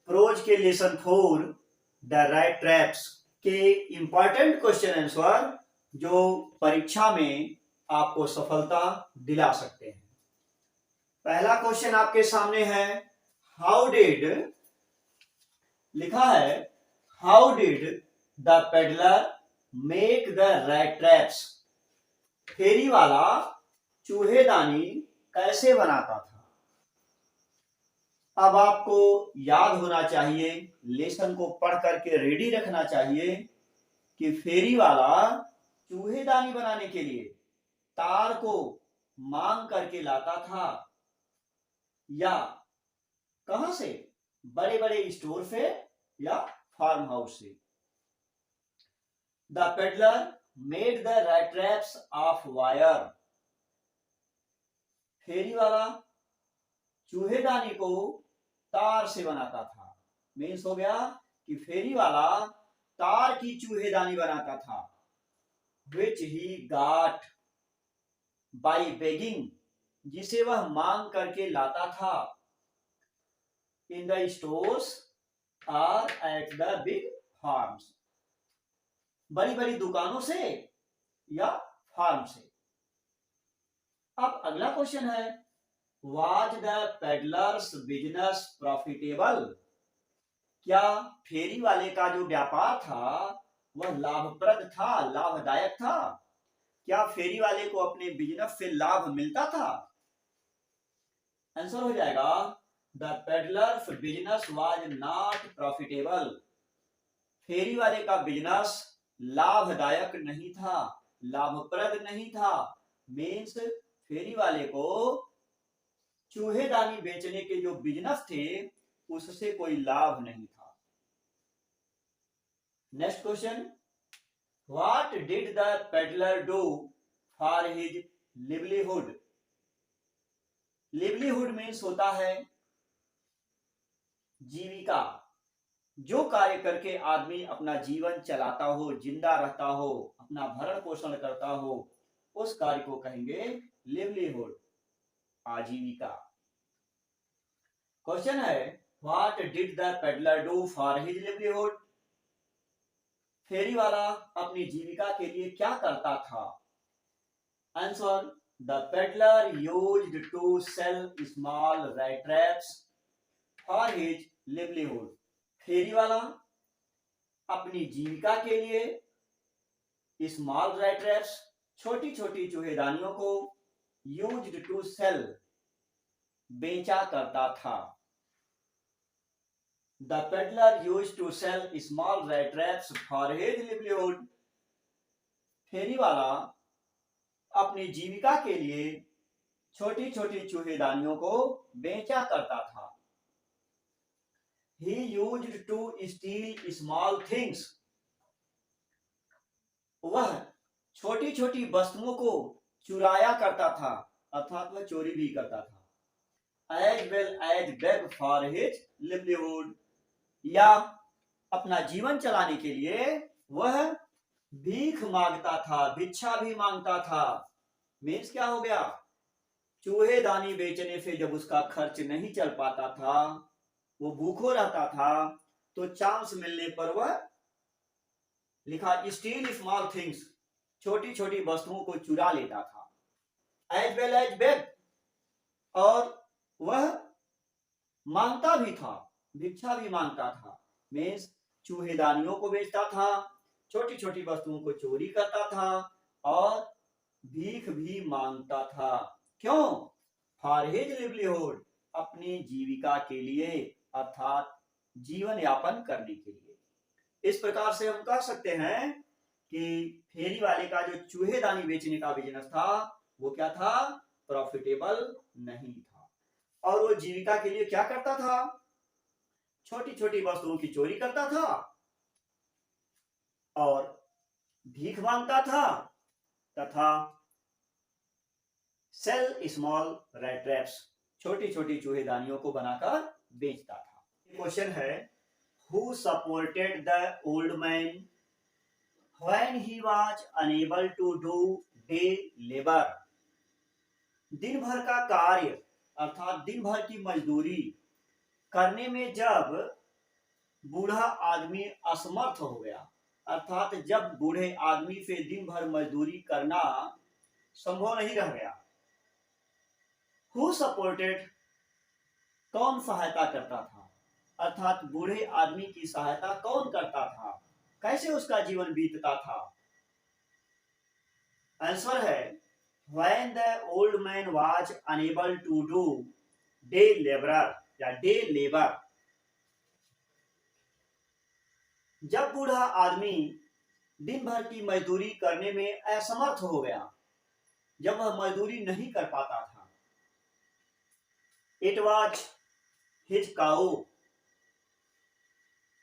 Pros के lesson 4 the rat traps के important question answer जो परीक्षा में आपको सफलता दिला सकते हैं। पहला क्वेश्चन आपके सामने है, हाउ डिड, लिखा है how did the peddler make the rat traps. फेरी वाला चूहेदानी कैसे बनाता था। अब आपको याद होना चाहिए, लेसन को पढ़ करके रेडी रखना चाहिए कि फेरी वाला चूहेदानी बनाने के लिए तार को मांग करके लाता था या कहां से, बड़े बड़े स्टोर से या फार्म हाउस से। The peddler made the rat traps of wire. फेरी वाला चूहेदानी को तार से बनाता था। मीन्स हो गया कि फेरी वाला तार की चूहेदानी बनाता था। विच ही गाट बाई बेगिंग, जिसे वह मांग करके लाता था। इन द स्टोर्स और एट द बिग फार्म्स, बड़ी बड़ी दुकानों से या फार्म से। अब अगला क्वेश्चन है, was the peddler's business profitable. क्या फेरी वाले का जो व्यापार था वह लाभप्रद था, लाभदायक था। क्या फेरी वाले को अपने बिजनेस से लाभ मिलता था। आंसर हो जाएगा the peddler's business was not profitable. फेरी वाले का बिजनेस लाभदायक नहीं था, लाभप्रद नहीं था। मीन्स फेरी वाले को चूहेदानी बेचने के जो बिजनेस थे उससे कोई लाभ नहीं था। Next question, what did the peddler do for his livelihood. Livelihood means होता है जीविका, जो कार्य करके आदमी अपना जीवन चलाता हो, जिंदा रहता हो, अपना भरण पोषण करता हो, उस कार्य को कहेंगे लिवलीहुड, आजीविका। क्वेश्चन है, what did the peddler do for his livelihood. फेरी वाला अपनी जीविका के लिए क्या करता था। Answer, the peddler used to sell small rat traps for his livelihood. फेरी वाला अपनी जीविका के लिए स्मॉल रैट ट्रैप्स, छोटी छोटी चूहेदानियों को यूज्ड टू सेल, बेचा करता था। The peddler used to sell small rat traps for his livelihood. फेरी वाला अपनी जीविका के लिए छोटी छोटी चूहेदानियों को बेचा करता था। He used to steal small things. वह छोटी छोटी वस्तुओं को चुराया करता था, अर्थात वह चोरी भी करता था। As well as beg for his livelihood, या अपना जीवन चलाने के लिए वह भीख मांगता था, भिक्षा भी मांगता था। मीन्स क्या हो गया, चूहेदानी बेचने से जब उसका खर्च नहीं चल पाता था, वो भूखो रहता था, तो चांस मिलने पर वह, लिखा स्टील स्मॉल थिंग्स, छोटी छोटी वस्तुओं को चुरा लेता था। एज वेल एज बेग, और वह मांगता भी था, भिक्षा भी मांगता था। मीन्स चूहेदानियों को बेचता था, छोटी छोटी वस्तुओं को चोरी करता था और भीख भी मांगता था। क्यों, फॉर हिज लिवलीहुड, अपनी जीविका के लिए, अर्थात जीवन यापन करने के लिए। इस प्रकार से हम कह सकते हैं कि फेरी वाले का जो चूहेदानी बेचने का बिजनेस था वो क्या था, प्रॉफिटेबल नहीं था। और वो जीविका के लिए क्या करता था, छोटी छोटी वस्तुओं की चोरी करता था और भीख मांगता था तथा सेल स्मॉल रैट ट्रैप्स, छोटी छोटी चूहेदानियों को बनाकर बेचता था। क्वेश्चन है, who supported the old man when he was unable to do day labour. दिन भर का कार्य अर्थात दिन भर की मजदूरी करने में जब बूढ़ा आदमी असमर्थ हो गया, अर्थात जब बूढ़े आदमी से दिन भर मजदूरी करना संभव नहीं रह गया। हु सपोर्टेड, कौन सहायता करता था, अर्थात बूढ़े आदमी की सहायता कौन करता था, कैसे उसका जीवन बीतता था। आंसर है when the old man was unable to do day labor या डे लेबर। जब बूढ़ा आदमी दिन भर की मजदूरी करने में असमर्थ हो गया, जब वह मजदूरी नहीं कर पाता था। इट वॉज हिज काउ,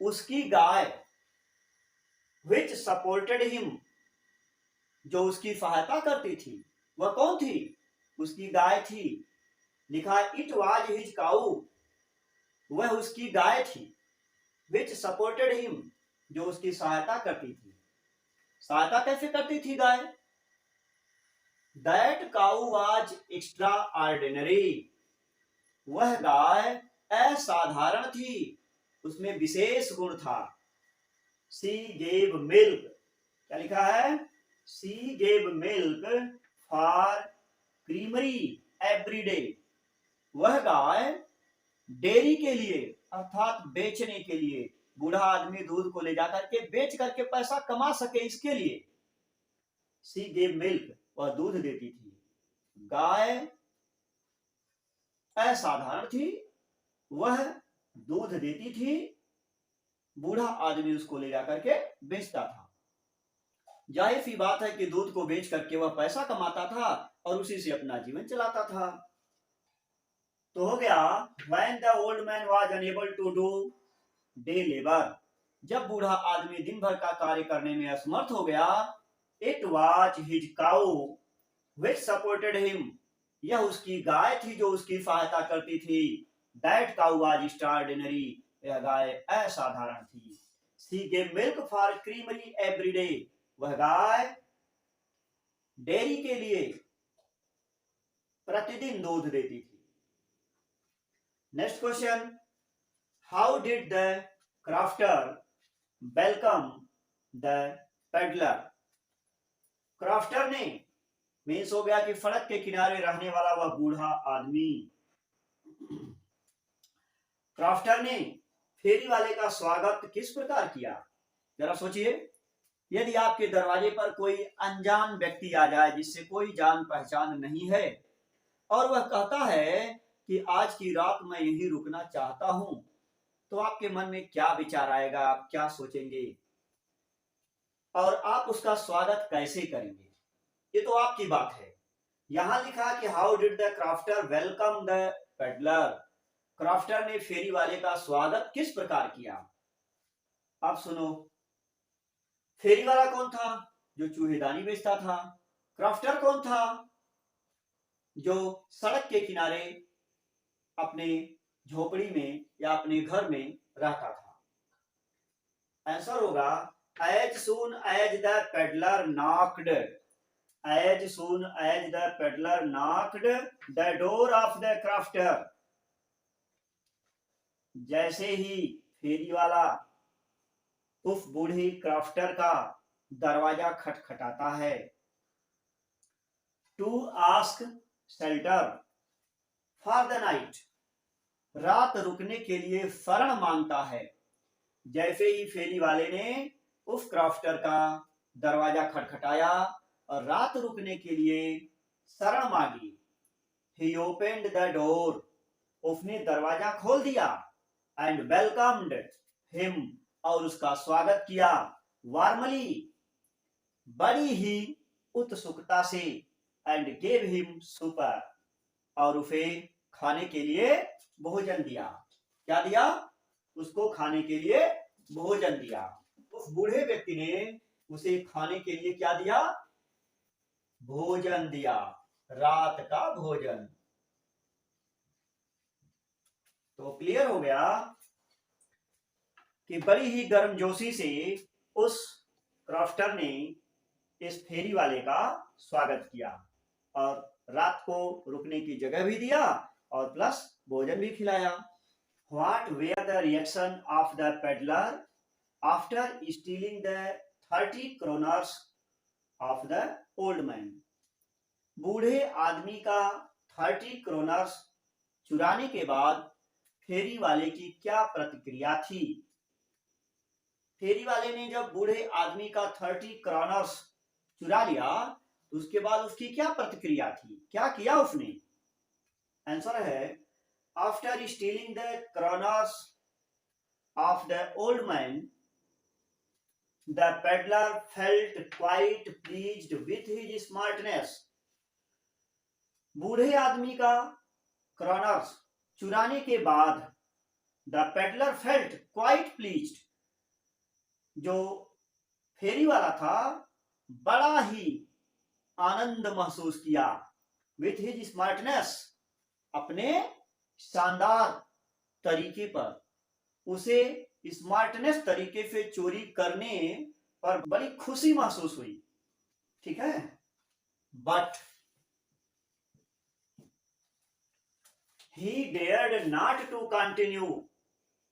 उसकी गाय, विच सपोर्टेड हिम, जो उसकी सहायता करती थी। वह कौन थी? उसकी गाय थी। लिखा इट वॉज हिज काउ, वह उसकी गाय थी। विच सपोर्टेड हिम, जो उसकी सहायता करती थी। सहायता कैसे करती थी गाय? That cow was extraordinary, वह गाय असाधारण थी, उसमें विशेष गुण था। सी गेव मिल्क, क्या लिखा है? सी gave milk for creamery every day, वह गाय डेयरी के लिए अर्थात बेचने के लिए, बूढ़ा आदमी दूध को ले जाकर के बेच करके पैसा कमा सके इसके लिए। सी गेव मिल्क, वह दूध देती थी। गाय असाधारण थी, वह दूध देती थी, बूढ़ा आदमी उसको ले जाकर के बेचता था। जाहिर सी बात है कि दूध को बेच करके वह पैसा कमाता था और उसी से अपना जीवन चलाता था। तो हो गया when the old man was unable to do day labor, जब बूढ़ा आदमी दिन भर का कार्य करने में असमर्थ हो गया। It was his cow which supported him, यह उसकी गाय थी जो उसकी सहायता करती थी। That cow was extraordinary, यह गाय असाधारण थी। She gave milk for creamery every day, वह गाय डेयरी के लिए प्रतिदिन दूध देती थी। Next question, how did the crafter welcome the peddler? Crafter ने, मीन्स हो गया कि सड़क के किनारे रहने वाला वह बूढ़ा आदमी, क्राफ्टर ने फेरी वाले का स्वागत किस प्रकार किया? जरा सोचिए, यदि आपके दरवाजे पर कोई अनजान व्यक्ति आ जाए जिससे कोई जान पहचान नहीं है और वह कहता है कि आज की रात मैं यहीं रुकना चाहता हूं, तो आपके मन में क्या विचार आएगा, आप क्या सोचेंगे और आप उसका स्वागत कैसे करेंगे? ये तो आपकी बात है। यहां लिखा कि how did the crafter welcome the peddler, crafter ने फेरी वाले का स्वागत किस प्रकार किया? आप सुनो, फेरी वाला कौन था? जो चूहेदानी बेचता था। क्राफ्टर कौन था? जो सड़क के किनारे अपने झोपड़ी में या अपने घर में रहता था। आंसर होगा as soon as the peddler knocked, as soon as the peddler knocked the door of the crafter, जैसे ही फेरी वाला उस बूढ़े क्राफ्टर का दरवाजा खटखटाता है। To ask shelter for the night, रात रुकने के लिए शरण मांगता है। जैसे ही फेरी वाले ने उस क्राफ्टर का दरवाजा खटखटाया और रात रुकने के लिए शरण मांगी। He opened the door, उसने दरवाजा खोल दिया। And welcomed him, और उसका स्वागत किया। वार्मली, बड़ी ही उत्सुकता से। And gave him supper, और उसे खाने के लिए भोजन दिया। क्या दिया? उसको खाने के लिए भोजन दिया। उस बूढ़े व्यक्ति ने उसे खाने के लिए क्या दिया? भोजन दिया, रात का भोजन। तो क्लियर हो गया कि बड़ी ही गर्मजोशी से उस क्राफ्टर ने इस फेरी वाले का स्वागत किया और रात को रुकने की जगह भी दिया और प्लस भोजन भी खिलाया। What were the reaction of the peddler after stealing the 30 kroners of the old man? बूढ़े आदमी का 30 क्रोनर्स चुराने के बाद फेरी वाले की क्या प्रतिक्रिया थी? फेरी वाले ने जब बूढ़े आदमी का 30 क्रोनर्स चुरा लिया तो उसके बाद उसकी क्या प्रतिक्रिया थी, क्या किया उसने? आंसर है, after stealing the kroners of the old man the peddler felt quite pleased with his smartness. बूढ़े आदमी का क्रोनर्स चुराने के बाद the peddler felt quite pleased, जो फेरी वाला था बड़ा ही आनंद महसूस किया, विथ हिज स्मार्टनेस, अपने शानदार तरीके पर। उसे स्मार्टनेस तरीके से चोरी करने पर बड़ी खुशी महसूस हुई, ठीक है। But he dared not to continue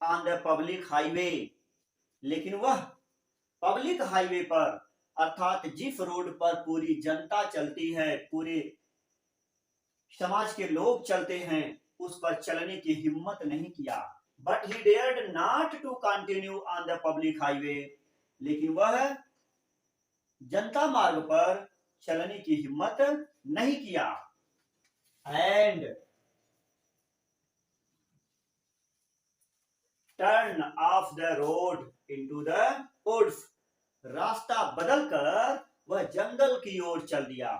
on the public highway, लेकिन वह पब्लिक हाईवे पर अर्थात जिस रोड पर पूरी जनता चलती है, पूरे समाज के लोग चलते हैं, उस पर चलने की हिम्मत नहीं किया। But he dared not to continue on the public highway, लेकिन वह जनता मार्ग पर चलने की हिम्मत नहीं किया। And turn off the road into the woods, रास्ता बदलकर वह जंगल की ओर चल दिया।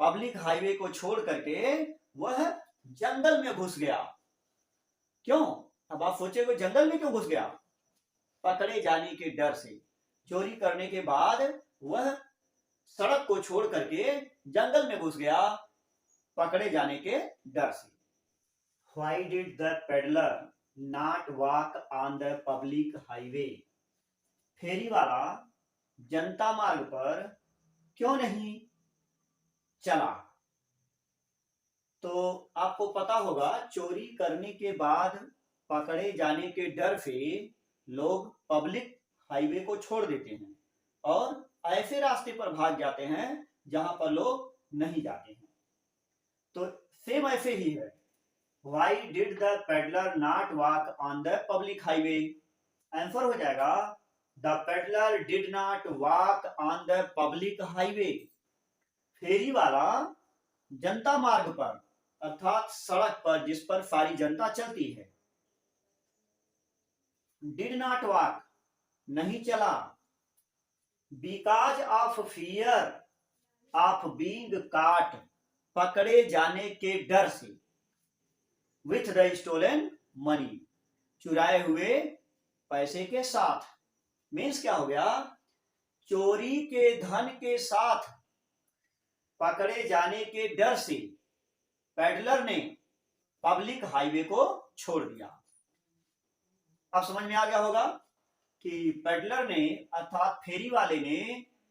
पब्लिक हाईवे को छोड़ करके वह जंगल में घुस गया। क्यों? अब आप सोचेंगे जंगल में क्यों घुस गया? पकड़े जाने के डर से। चोरी करने के बाद वह सड़क को छोड़ करके जंगल में घुस गया, पकड़े जाने के डर से। Why did the peddler not walk on the public highway? फेरी वाला जनता मार्ग पर क्यों नहीं चला? तो आपको पता होगा, चोरी करने के बाद पकड़े जाने के डर से लोग पब्लिक हाईवे को छोड़ देते हैं और ऐसे रास्ते पर भाग जाते हैं जहां पर लोग नहीं जाते हैं। तो सेम ऐसे ही है। Why did the peddler not walk on the public highway? Answer हो जाएगा, The peddler did not walk on the public highway. फेरी वाला जनता मार्ग पर अर्थात सड़क पर जिस पर सारी जनता चलती है, did not walk, नहीं चला, because of fear of being caught, पकड़े जाने के डर से, with the stolen money, चुराए हुए पैसे के साथ। मीन्स क्या हो गया? चोरी के धन के साथ पकड़े जाने के डर से पेडलर ने पब्लिक हाईवे को छोड़ दिया। अब समझ में आ गया होगा कि पेडलर ने अर्थात फेरी वाले ने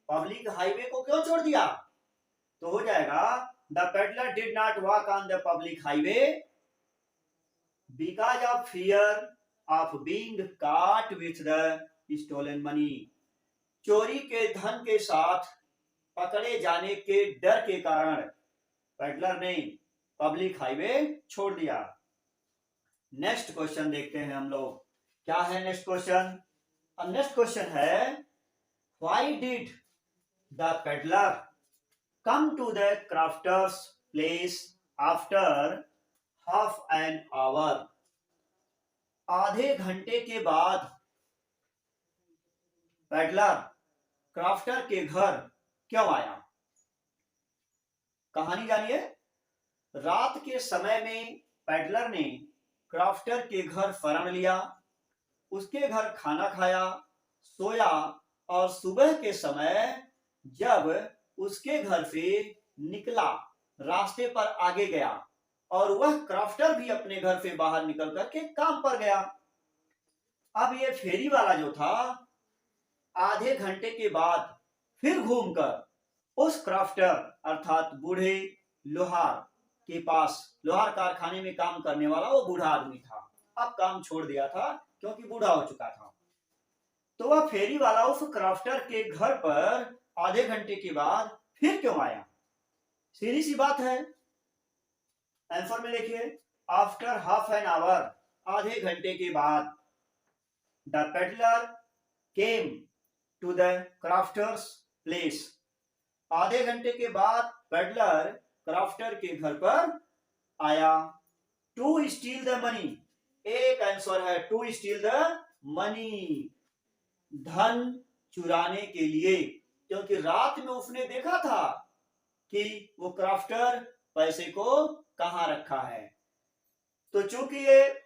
पब्लिक हाईवे को क्यों छोड़ दिया। तो हो जाएगा, the peddler did not walk on the public highway because of fear of being caught with the stolen money. चोरी के धन के साथ पकड़े जाने के डर के कारण पेडलर ने पब्लिक हाईवे छोड़ दिया। नेक्स्ट क्वेश्चन देखते हैं हम लोग, क्या है नेक्स्ट क्वेश्चन? अब नेक्स्ट क्वेश्चन है, why did the peddler come to the crafter's place after half an hour? आधे घंटे के बाद पेडलर क्राफ्टर के घर क्यों आया? कहानी जानिए। रात के समय में पेडलर ने क्राफ्टर के घर शरण लिया, उसके घर खाना खाया, सोया और सुबह के समय जब उसके घर से निकला, रास्ते पर आगे गया और वह क्राफ्टर भी अपने घर से बाहर निकल करके काम पर गया। अब ये फेरी वाला जो था आधे घंटे के बाद फिर घूमकर उस क्राफ्टर अर्थात बूढ़े लोहार के पास, लोहार कारखाने में काम करने वाला वो बूढ़ा आदमी था, अब काम छोड़ दिया था क्योंकि बूढ़ा हो चुका था। तो वह फेरी वाला उस क्राफ्टर के घर पर आधे घंटे के बाद फिर क्यों आया? सीधी सी बात है। आंसर में देखिए, आफ्टर हाफ एन आवर, आधे घंटे के बाद, the peddler came to the crafter's place. आधे घंटे के बाद पेडलर क्राफ्टर के घर पर आया। टू स्टील द मनी, एक आंसर है टू स्टील द मनी, धन चुराने के लिए, क्योंकि रात में उसने देखा था कि वो क्राफ्टर पैसे को कहां रखा है। तो चूंकि ये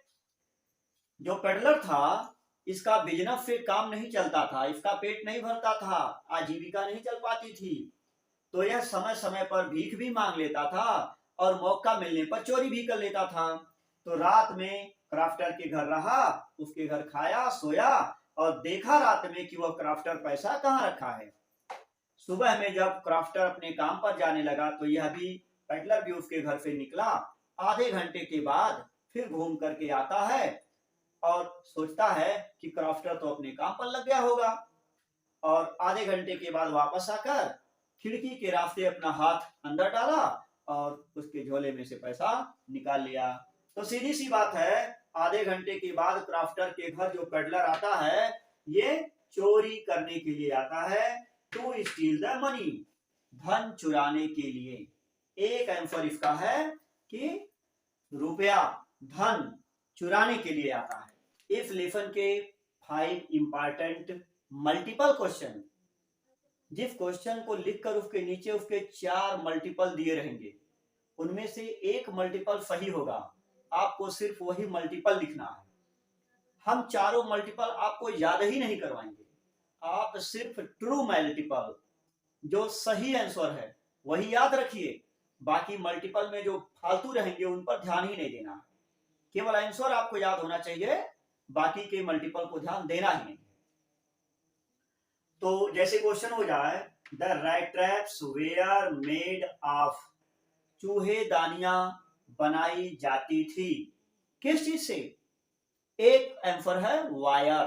जो पेडलर था, इसका बिजनेस से काम नहीं चलता था, इसका पेट नहीं भरता था, आजीविका नहीं चल पाती थी, तो यह समय समय पर भीख भी मांग लेता था और मौका मिलने पर चोरी भी कर लेता था। तो रात में क्राफ्टर के घर रहा, उसके घर खाया, सोया और देखा रात में कि वह क्राफ्टर पैसा कहां रखा है। सुबह में जब क्राफ्टर अपने काम पर जाने लगा तो यह भी पेडलर भी उसके घर से निकला। आधे घंटे के बाद फिर घूम करके आता है और सोचता है कि क्राफ्टर तो अपने काम पर लग गया होगा, और आधे घंटे के बाद वापस आकर खिड़की के रास्ते अपना हाथ अंदर डाला और उसके झोले में से पैसा निकाल लिया। तो सीधी सी बात है, आधे घंटे के बाद क्राफ्टर के घर जो पेडलर आता है, ये चोरी करने के लिए आता है, टू स्टील द मनी, धन चुराने के लिए। एक आंसर इसका है कि रुपया, धन चुराने के लिए आता है। इस लेसन के 5 इंपॉर्टेंट मल्टीपल क्वेश्चन, जिस क्वेश्चन को लिखकर उसके नीचे उसके 4 मल्टीपल दिए रहेंगे, उनमें से एक मल्टीपल सही होगा, आपको सिर्फ वही मल्टीपल लिखना है। हम चारों मल्टीपल आपको याद ही नहीं करवाएंगे, आप सिर्फ ट्रू मल्टीपल जो सही आंसर है वही याद रखिए। बाकी मल्टीपल में जो फालतू रहेंगे उन पर ध्यान ही नहीं देना है, केवल आंसर आपको याद होना चाहिए, बाकी के मल्टीपल को ध्यान देना ही नहीं। तो जैसे क्वेश्चन हो जाए, the rat traps were made of, चूहेदानियां बनाई जाती थी किस चीज से? एक आंसर है वायर,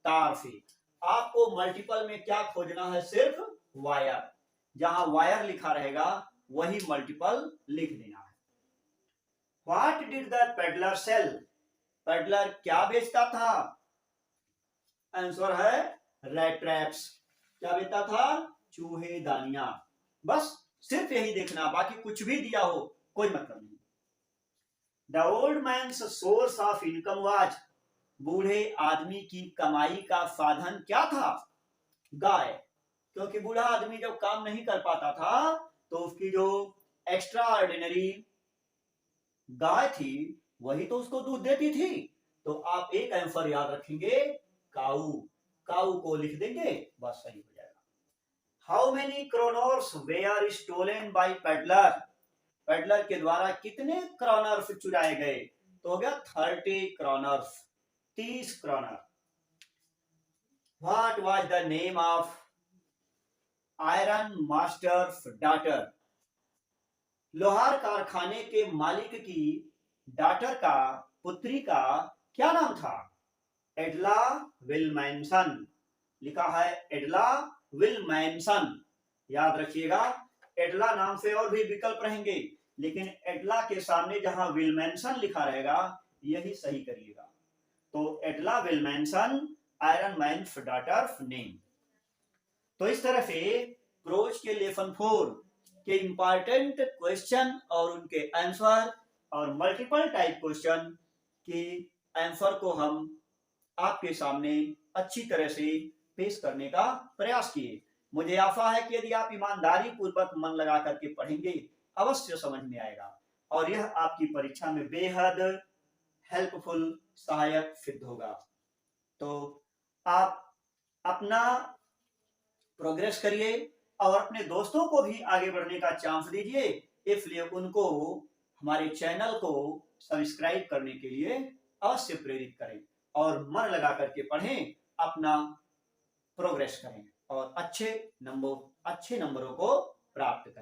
तार से। आपको मल्टीपल में क्या खोजना है? सिर्फ वायर, जहां वायर लिखा रहेगा वही मल्टीपल लिख देना है। What did the peddler sell, peddler क्या बेचता था? आंसर है रैट ट्रैप्स। क्या बेचता था? चूहेदानियां। बस सिर्फ यही देखना, बाकी कुछ भी दिया हो कोई मतलब नहीं। The old man's source of income was, बूढ़े आदमी की कमाई का साधन क्या था? गाय, क्योंकि बूढ़ा आदमी जब काम नहीं कर पाता था तो उसकी जो एक्स्ट्रा ऑर्डिनरी गाय थी वही तो उसको दूध देती थी। तो आप एक आंसर याद रखेंगे, काऊ, काऊ को लिख देंगे, बस सही हो जाएगा। How many kroners were stolen by peddler, peddler के द्वारा कितने क्रोनर्स चुराए गए? तो हो गया 30 kroners, 30 kroner. What was the name of iron master's daughter, लोहार कारखाने के मालिक की डॉटर का, पुत्री का क्या नाम था? एडला विल्मैनसन, लिखा है एडला विल्मैनसन। याद रखिएगा, एडला नाम से और भी विकल्प रहेंगे, लेकिन एडला के सामने जहां विल्मैनसन लिखा रहेगा यही सही करिएगा। तो एडला विल्मैनसन, आयरन मैन्स डॉटर नेम। तो इस तरह से क्रोच के लेसन 4 के इंपॉर्टेंट क्वेश्चन और उनके आंसर और मल्टीपल टाइप क्वेश्चन के आंसर को हम आपके सामने अच्छी तरह से पेश करने का प्रयास किए। मुझे आशा है कि यदि आप ईमानदारी पूर्वक मन लगा करके पढ़ेंगे अवश्य समझ में आएगा और यह आपकी परीक्षा में बेहद हेल्पफुल, सहायक सिद्ध होगा। तो आप अपना प्रोग्रेस करिए और अपने दोस्तों को भी आगे बढ़ने का चांस दीजिए, इसलिए उनको हमारे चैनल को सब्सक्राइब करने के लिए अवश्य प्रेरित करें और मन लगा करके पढ़ें, अपना प्रोग्रेस करें और अच्छे नंबरों को प्राप्त करें।